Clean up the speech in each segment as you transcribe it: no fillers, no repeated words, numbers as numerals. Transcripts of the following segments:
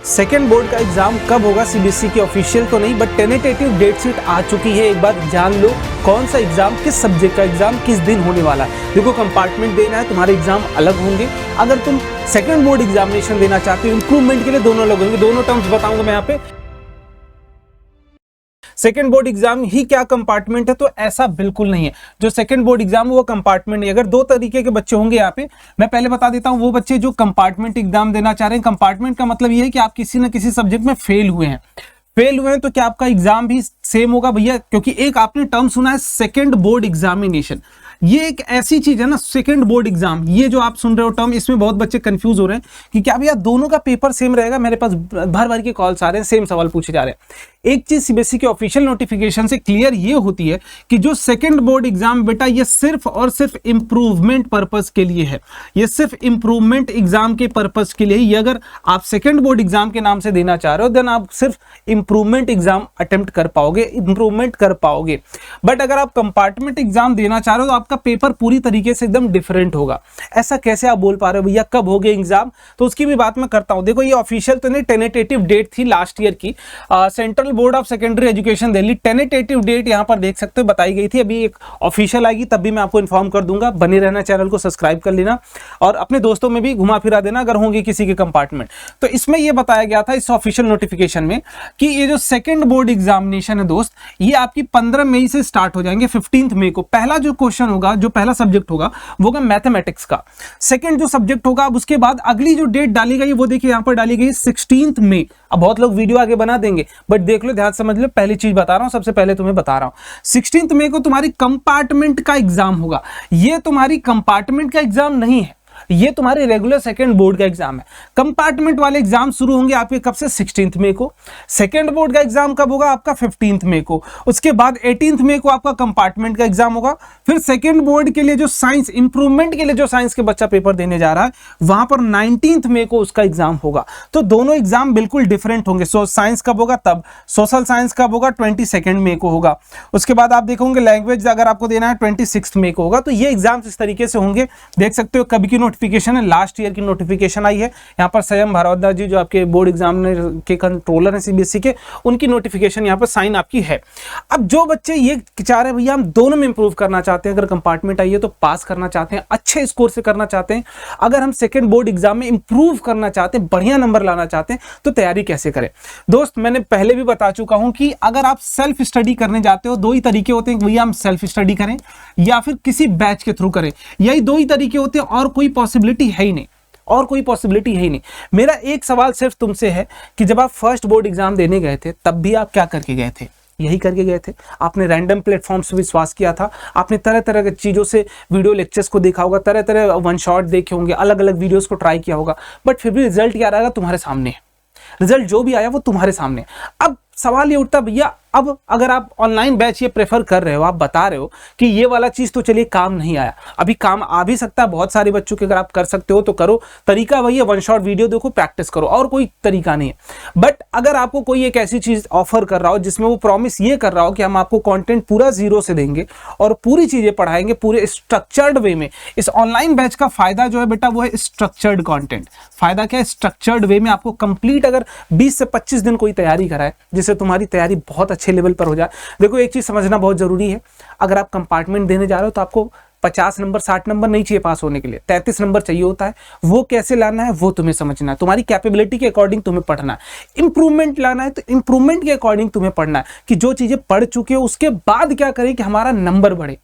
Second board का exam कब होगा? सीबीएसई की ऑफिशियल तो नहीं, बट टेंटेटिव डेट शीट आ चुकी है। एक बार जान लो कौन सा एग्जाम, किस सब्जेक्ट का एग्जाम किस दिन होने वाला है। देखो, कंपार्टमेंट देना है, तुम्हारे एग्जाम अलग होंगे। अगर तुम सेकेंड बोर्ड एग्जामिनेशन देना चाहते हो, इंप्रूवमेंट के लिए दोनों अलग होंगे। दोनों टर्म्स बताऊंगा मैं यहाँ पे। सेकेंड बोर्ड एग्जाम ही क्या कंपार्टमेंट है? तो ऐसा बिल्कुल नहीं है। जो सेकेंड बोर्ड एग्जाम है वो कंपार्टमेंट नहीं। अगर दो तरीके के बच्चे होंगे यहाँ पे, मैं पहले बता देता हूं। वो बच्चे जो कंपार्टमेंट एग्जाम देना चाह रहे हैं, कंपार्टमेंट का मतलब ये है कि आप किसी न किसी सब्जेक्ट में फेल हुए हैं। तो क्या आपका एग्जाम भी सेम होगा भैया? क्योंकि एक आपने टर्म सुना है सेकेंड बोर्ड एग्जामिनेशन। ये एक ऐसी चीज है ना, सेकंड बोर्ड एग्जाम, ये जो आप सुन रहे हो टर्म, इसमें बहुत बच्चे कंफ्यूज हो रहे हैं कि क्या भैया दोनों का पेपर सेम रहेगा। मेरे पास भर भर के कॉल्स आ रहे हैं, सेम सवाल पूछे जा रहे हैं। एक चीज सीबीएसई के ऑफिशियल नोटिफिकेशन से क्लियर ये होती है कि जो सेकंड बोर्ड एग्जाम बेटा, ये सिर्फ और सिर्फ इंप्रूवमेंट पर्पस के लिए है। ये सिर्फ इंप्रूवमेंट एग्जाम के पर्पस के लिए। ये अगर आप सेकंड बोर्ड एग्जाम के नाम से देना चाह रहे हो, देन आप सिर्फ इंप्रूवमेंट एग्जाम अटेम्प्ट कर पाओगे, इंप्रूवमेंट कर पाओगे। बट अगर आप कंपार्टमेंट एग्जाम देना चाह रहे हो तो आपका पेपर पूरी तरीके से एकदम डिफरेंट होगा। ऐसा कैसे आप बोल पा रहे हो भैया कब हो गए एग्जाम? तो उसकी भी बात मैं करता हूं। देखो, ये ऑफिशियल तो नहीं, टेंटेटिव डेट थी लास्ट ईयर की। Central board of secondary education Delhi, tentative date यहां पर देख सकते हो बताई गई थी। अभी एक ऑफिशियल आएगी तब भी मैं आपको इन्फॉर्म कर दूंगा। बने रहना, चैनल को सब्सक्राइब कर लेना और अपने दोस्तों में भी घुमा फिरा देना अगर होंगे किसी के कंपार्टमेंट। तो इसमें यह बताया गया था इस ऑफिशियल नोटिफिकेशन में कि ये जो सेकेंड बोर्ड एग्जामिनेशन है दोस्त, ये आपकी 15 मई से स्टार्ट हो जाएंगे। 15 मई को पहला जो क्वेश्चन होगा, जो पहला सब्जेक्ट होगा वो होगा मैथमेटिक्स का। सेकंड जो सब्जेक्ट होगा, अब उसके बाद अगली जो डेट डाली गई वो देखिए यहां पर डाली गई 16 मई। अब बहुत लोग वीडियो आगे बना देंगे, बट देख लो, ध्यान समझ लो। पहली चीज बता रहा हूं, सबसे पहले तुम्हें बता रहा हूं, 16 मई को तुम्हारी कंपार्टमेंट का एग्जाम होगा। ये तुम्हारी कंपार्टमेंट का एग्जाम नहीं है, ये तुम्हारे रेगुलर सेकंड बोर्ड का एग्जाम है। कंपार्टमेंट वाले एग्जाम शुरू होंगे आपके कब से? 16 मई को। सेकंड बोर्ड का एग्जाम कब होगा आपका? 15 मई को। उसके बाद 18 मई को आपका कंपार्टमेंट का एग्जाम होगा। फिर सेकंड बोर्ड के लिए जो साइंस, इंप्रूवमेंट के लिए जो साइंस के बच्चा पेपर देने जा रहा है, वहां पर 19 मई को उसका एग्जाम होगा। तो दोनों एग्जाम बिल्कुल डिफरेंट होंगे। साइंस कब होगा? तब। सोशल साइंस कब होगा? 22 मई को होगा। उसके बाद आप देखोगे लैंग्वेज अगर आपको देना है 26 मई को होगा। तो ये एग्जाम इस तरीके से होंगे। देख सकते हो कभी की नोटिफिकेशन है, लास्ट ईयर की नोटिफिकेशन आई है। यहाँ पर संयम भारद्वाज जी जो आपके बोर्ड एग्जामिनर के कंट्रोलर हैं सीबीएसई के, उनकी नोटिफिकेशन यहाँ पर साइन आपकी है। अब जो बच्चे ये चाह रहे हैं भैया हम दोनों में इंप्रूव करना चाहते हैं, अगर कंपार्टमेंट आई है तो पास करना चाहते हैं, अच्छे स्कोर से करना चाहते हैं, अगर हम सेकंड बोर्ड एग्जाम में इंप्रूव करना चाहते हैं, बढ़िया नंबर लाना चाहते हैं, तो तैयारी कैसे करें? दोस्त, मैंने पहले भी बता चुका हूं कि अगर आप सेल्फ स्टडी करने जाते हो, दो ही तरीके होते हैं, भैया हम सेल्फ स्टडी करें या फिर किसी बैच के थ्रू करें। यही दो ही तरीके होते हैं, और कोई पॉसिबिलिटी है ही नहीं, और कोई पॉसिबिलिटी है ही नहीं। मेरा एक सवाल सिर्फ तुमसे है कि जब आप फर्स्ट बोर्ड एग्जाम देने गए थे तब भी आप क्या करके गए थे? यही करके गए थे। आपने रैंडम प्लेटफॉर्म से विश्वास किया था, आपने तरह तरह की चीज़ों से वीडियो लेक्चर्स को देखा होगा, तरह तरह वन शॉट देखे होंगे, अलग अलग वीडियोस को ट्राई किया होगा, बट फिर भी रिजल्ट क्या रहेगा? तुम्हारे सामने है। रिजल्ट जो भी आया वो तुम्हारे सामने। अब सवाल ये उठता भैया, अब अगर आप ऑनलाइन बैच ये प्रेफर कर रहे हो, आप बता रहे हो कि ये वाला चीज तो चलिए काम नहीं आया, अभी काम आ भी सकता है बहुत सारे बच्चों के, अगर आप कर सकते हो तो करो। तरीका वही है, वन शॉट वीडियो देखो, प्रैक्टिस करो, और कोई तरीका नहीं है। बट अगर आपको कोई एक ऐसी चीज ऑफर कर रहा हो जिसमें वो प्रॉमिस ये कर रहा हो कि हम आपको कंटेंट पूरा जीरो से देंगे और पूरी चीजें पढ़ाएंगे पूरे स्ट्रक्चर्ड वे में, इस ऑनलाइन बैच का फायदा जो है बेटा वो है स्ट्रक्चर्ड कॉन्टेंट। फायदा क्या है? स्ट्रक्चर्ड वे में आपको कंप्लीट अगर 20 से 25 दिन कोई तैयारी कराए, जिससे तुम्हारी तैयारी बहुत अच्छे लेवल पर हो जाए। देखो, एक चीज समझना बहुत जरूरी है, अगर आप कंपार्टमेंट देने जा रहे हो तो आपको 50 नंबर 60 नंबर नहीं चाहिए पास होने के लिए, 33 नंबर चाहिए होता है। वो कैसे लाना है वो तुम्हें समझना है, तुम्हारी कैपेबिलिटी के अकॉर्डिंग तुम्हें पढ़ना है। इंप्रूवमेंट लाना है तो इंप्रूवमेंट के अकॉर्डिंग तुम्हें पढ़ना है कि जो चीजें पढ़ चुके हो उसके बाद क्या करें कि हमारा नंबर बढ़े।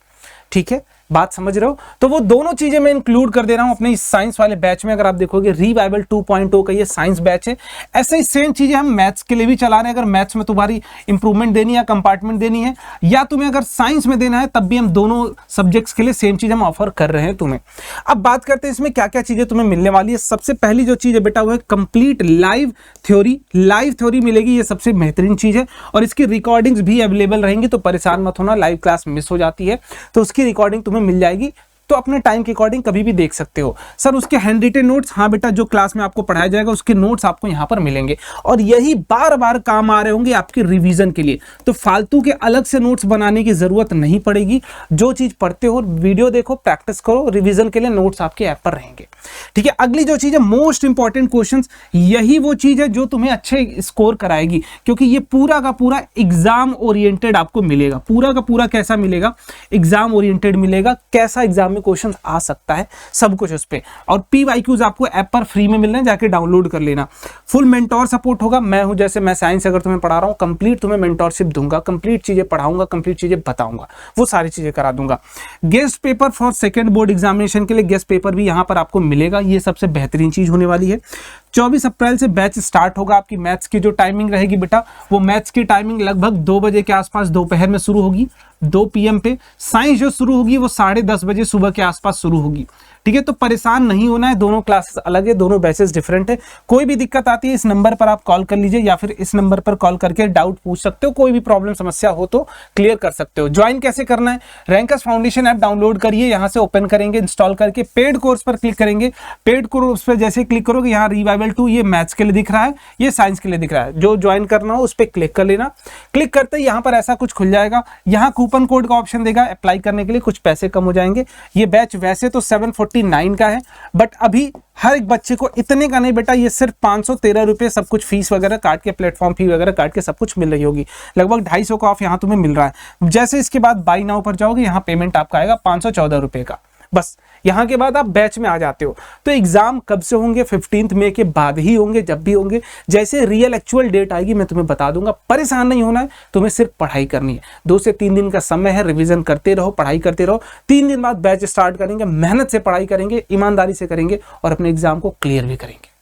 ठीक है, बात समझ रहे हो? तो वो दोनों चीजें मैं इंक्लूड कर दे रहा हूं अपने इस साइंस वाले बैच में। अगर आप देखोगे रिवाइवल 2.0 का ये साइंस बैच है। ऐसे ही सेम चीजें हम मैथ्स के लिए भी चला रहे हैं। अगर मैथ्स में तुम्हारी इंप्रूवमेंट देनी है, कंपार्टमेंट देनी है, या तुम्हें अगर साइंस में देना है, तब भी हम दोनों सब्जेक्ट्स के लिए सेम चीज हम ऑफर कर रहे हैं तुम्हें। अब बात करते हैं इसमें क्या क्या चीजें तुम्हें मिलने वाली है। सबसे पहली जो चीज है बेटा वो है complete live theory. Live theory मिलेगी, ये सबसे बेहतरीन चीज है, और इसकी रिकॉर्डिंग्स भी अवेलेबल रहेंगी। तो परेशान मत होना, लाइव क्लास मिस हो जाती है तो उसकी रिकॉर्डिंग तुम्हें मिल जाएगी तो अपने टाइम के अकॉर्डिंग कभी भी देख सकते हो। सर उसके हैंड रिटन नोट्स, हाँ बेटा जो क्लास में आपको पढ़ाया जाएगा उसके नोट्स आपको यहाँ पर मिलेंगे और यही बार बार काम आ रहे होंगे आपके रिवीजन के लिए, तो फालतू के अलग से नोट्स बनाने की जरूरत नहीं पड़ेगी। जो चीज पढ़ते हो वीडियो देखो, प्रैक्टिस करो, रिवीजन के लिए नोट्स आपके ऐप पर रहेंगे। ठीक है, अगली जो चीज है मोस्ट इंपॉर्टेंट क्वेश्चंस, यही वो चीज है जो तुम्हें अच्छे स्कोर कराएगी, क्योंकि ये पूरा का पूरा एग्जाम ओरिएंटेड आपको मिलेगा। पूरा का पूरा कैसा मिलेगा, एग्जाम ओरिएंटेड मिलेगा, कैसा एग्जाम में क्वेश्चन आ सकता है, सब कुछ उस पे। और PYQs आपको ऐप पर फ्री में मिल रहे हैं, जाके डाउनलोड कर लेना। फुल मेंटोर सपोर्ट होगा, मैं हूं, जैसे मैं साइंस अगर तुम्हें पढ़ा रहा हूं, कंप्लीट तुम्हें मेंटोरशिप दूंगा, कंप्लीट चीजें पढ़ाऊंगा, कंप्लीट चीजें बताऊंगा, वो सारी चीजें करा दूंगा। Guest paper for second board examination के लिए गेस्ट पेपर भी यहां पर आपको मिलेगा, ये सबसे बेहतरीन चीज होने वाली है। 24 अप्रैल से बैच स्टार्ट होगा। आपकी मैथ्स की जो टाइमिंग रहेगी बेटा, वो मैथ्स की टाइमिंग लगभग 2 बजे के आसपास दोपहर में शुरू होगी, 2 PM पे। साइंस जो शुरू होगी वो 10:30 बजे सुबह के आसपास शुरू होगी। ठीक है, तो परेशान नहीं होना है, दोनों क्लासेस अलग है, दोनों बैचेस डिफरेंट है। कोई भी दिक्कत आती है इस नंबर पर आप कॉल कर लीजिए या फिर इस नंबर पर कॉल करके डाउट पूछ सकते हो, कोई भी प्रॉब्लम समस्या हो तो क्लियर कर सकते हो। ज्वाइन कैसे करना है, रैंकर्स फाउंडेशन ऐप डाउनलोड करिए, यहां से ओपन करेंगे, इंस्टॉल करके पेड कोर्स पर क्लिक करेंगे। पेड कोर्स पर जैसे क्लिक करोगे यहाँ रिवाइवल 2 ये मैथ्स के लिए दिख रहा है, ये साइंस के लिए दिख रहा है। जो ज्वाइन करना हो उस पर क्लिक कर लेना। क्लिक करते ही यहाँ पर ऐसा कुछ खुल जाएगा, यहाँ कूपन कोड का ऑप्शन देगा, अप्लाई करने के लिए कुछ पैसे कम हो जाएंगे। ये बैच वैसे तो 749 का है, बट अभी हर एक बच्चे को इतने का नहीं बेटा, ये सिर्फ 513 रुपये सब कुछ फीस वगैरह काट के, प्लेटफॉर्म फी वगैरह काट के सब कुछ मिल रही होगी। लगभग 250 का ऑफ यहाँ तुम्हें मिल रहा है। जैसे इसके बाद बाई नाउ पर जाओगे, यहाँ पेमेंट आपका आएगा 514 रुपये का, बस यहाँ के बाद आप बैच में आ जाते हो। तो एग्जाम कब से होंगे, 15 मई के बाद ही होंगे, जब भी होंगे, जैसे रियल एक्चुअल डेट आएगी मैं तुम्हें बता दूंगा। परेशान नहीं होना है, तुम्हें सिर्फ पढ़ाई करनी है। 2 से 3 दिन का समय है, रिवीजन करते रहो, पढ़ाई करते रहो। 3 दिन बाद बैच स्टार्ट करेंगे, मेहनत से पढ़ाई करेंगे, ईमानदारी से करेंगे और अपने एग्जाम को क्लियर भी करेंगे।